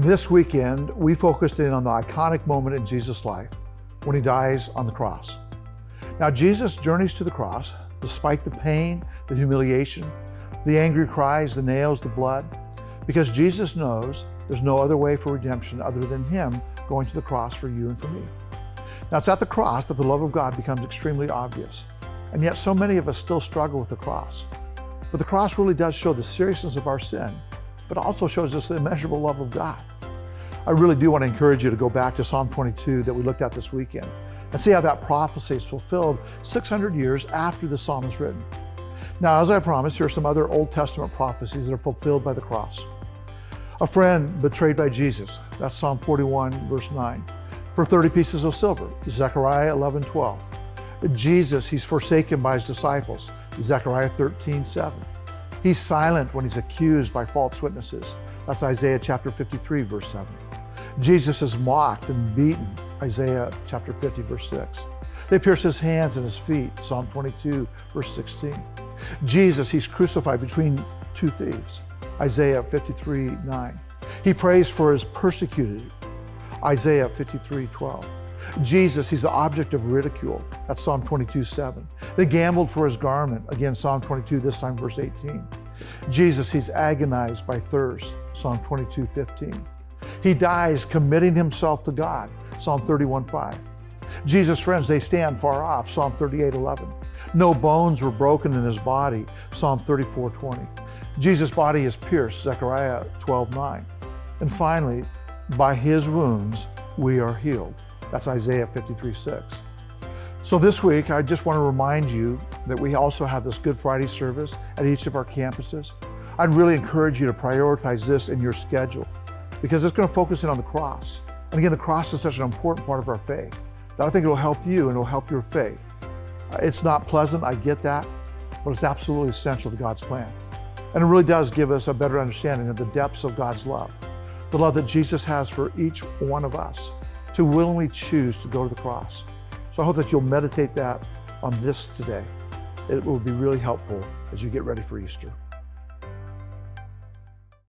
This weekend, we focused in on the iconic moment in Jesus' life when he dies on the cross. Now, Jesus journeys to the cross despite the pain, the humiliation, the angry cries, the nails, the blood, because Jesus knows there's no other way for redemption other than him going to the cross for you and for me. Now, it's at the cross that the love of God becomes extremely obvious, and yet so many of us still struggle with the cross. But the cross really does show the seriousness of our sin, but also shows us the immeasurable love of God. I really do want to encourage you to go back to Psalm 22 that we looked at this weekend and see how that prophecy is fulfilled 600 years after the psalm is written. Now, as I promised, here are some other Old Testament prophecies that are fulfilled by the cross. A friend betrayed by Jesus, that's Psalm 41, verse 9. For 30 pieces of silver, Zechariah 11:12. Jesus, he's forsaken by his disciples, Zechariah 13:7. He's silent when he's accused by false witnesses. That's Isaiah chapter 53, verse 7. Jesus is mocked and beaten, Isaiah chapter 50, verse 6. They pierce his hands and his feet, Psalm 22, verse 16. Jesus, he's crucified between two thieves, Isaiah 53:9. He prays for his persecuted, Isaiah 53:12. Jesus, he's the object of ridicule. That's Psalm 22:7. They gambled for his garment. Again, Psalm 22, this time verse 18. Jesus, he's agonized by thirst. Psalm 22:15. He dies committing himself to God. Psalm 31:5. Jesus' friends, they stand far off. Psalm 38:11. No bones were broken in his body. Psalm 34:20. Jesus' body is pierced. Zechariah 12:9. And finally, by his wounds we are healed. That's Isaiah 53:6. So this week, I just want to remind you that we also have this Good Friday service at each of our campuses. I'd really encourage you to prioritize this in your schedule because it's going to focus in on the cross. And again, the cross is such an important part of our faith that I think it'll help you and it'll help your faith. It's not pleasant, I get that, but it's absolutely essential to God's plan. And it really does give us a better understanding of the depths of God's love, the love that Jesus has for each one of us, to willingly choose to go to the cross. So I hope that you'll meditate that on this today. It will be really helpful as you get ready for Easter.